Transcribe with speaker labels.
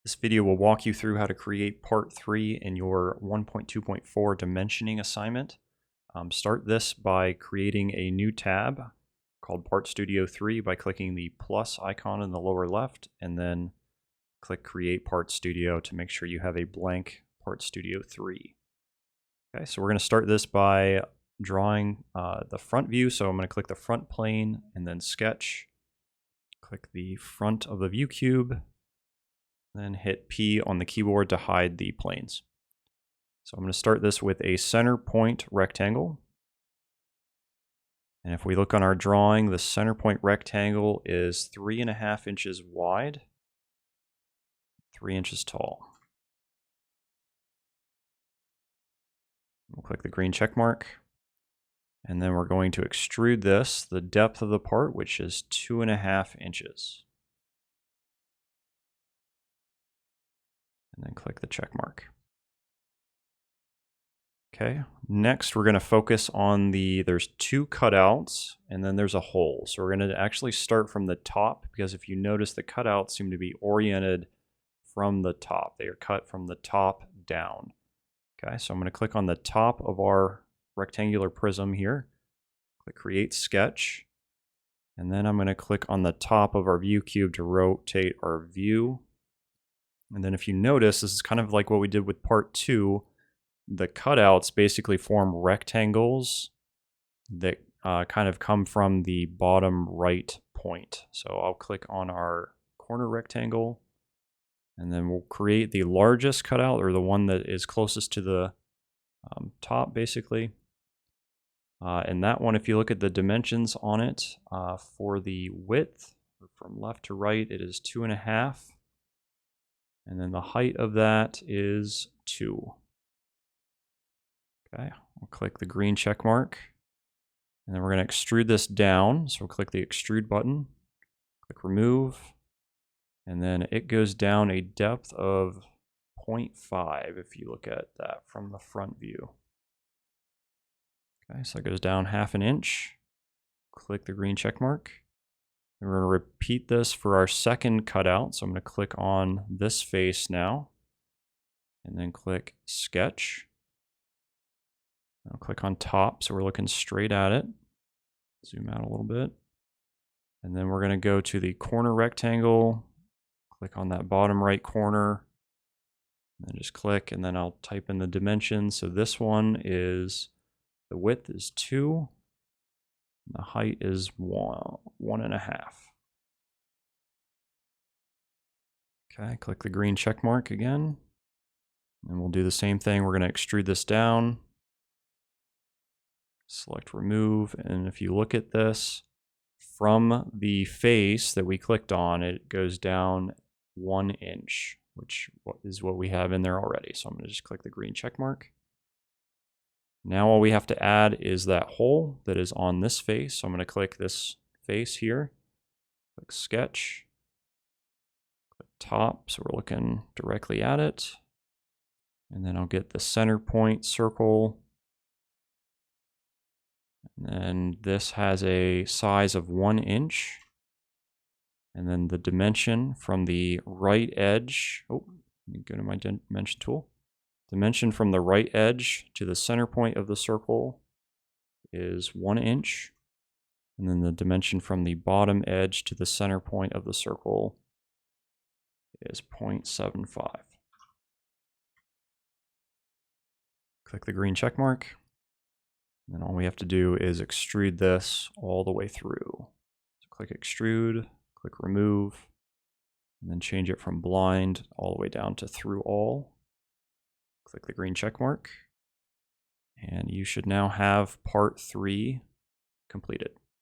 Speaker 1: This video will walk you through how to create part 3 in your 1.2.4 dimensioning assignment. Start this by creating a new tab called Part Studio 3 by clicking the plus icon in the lower left and then click Create Part Studio to make sure you have a blank Part Studio 3. Okay, so we're going to start this by drawing the front view. So I'm going to click the front plane and then Sketch. Click the front of the view cube. Then hit P on the keyboard to hide the planes. So I'm going to start this with a center point rectangle. And if we look on our drawing, the center point rectangle is 3.5 inches wide, 3 inches tall. We'll click the green check mark. And then we're going to extrude this, the depth of the part, which is 2.5 inches. And then click the check mark. Okay, next we're going to focus on there's two cutouts and then there's a hole. So we're going to actually start from the top because if you notice the cutouts seem to be oriented from the top. They are cut from the top down. Okay, so I'm going to click on the top of our rectangular prism here. Click Create Sketch. And then I'm going to click on the top of our view cube to rotate our view. And then if you notice, this is kind of like what we did with part 2. The cutouts basically form rectangles that kind of come from the bottom right point. So I'll click on our corner rectangle and then we'll create the largest cutout, or the one that is closest to the top basically. And that one, if you look at the dimensions on it, for the width from left to right, it is 2.5. And then the height of that is 2. Okay, we'll click the green check mark. And then we're going to extrude this down. So we'll click the extrude button, click remove, and then it goes down a depth of 0.5 if you look at that from the front view. Okay, so it goes down 1/2 inch. Click the green check mark. And we're going to repeat this for our second cutout. So I'm going to click on this face now, and then click Sketch. I'll click on top, so we're looking straight at it. Zoom out a little bit. And then we're going to go to the corner rectangle, click on that bottom right corner, and then just click, and then I'll type in the dimensions. So this one is, the width is 2, and the height is 1.5. Okay, click the green check mark again, and we'll do the same thing. We're going to extrude this down. Select remove, and if you look at this, from the face that we clicked on, it goes down 1 inch, which is what we have in there already. So I'm going to just click the green check mark. Now all we have to add is that hole that is on this face. So I'm going to click this face here, click Sketch, click top, so we're looking directly at it. And then I'll get the center point circle. And this has a size of 1 inch. And then the dimension from the right edge, let me go to my dimension tool. Dimension from the right edge to the center point of the circle is 1 inch. And then the dimension from the bottom edge to the center point of the circle is 0.75. Click the green check mark. And then all we have to do is extrude this all the way through. So click extrude, click remove, and then change it from blind all the way down to through all. Click the green check mark. And you should now have part 3 completed.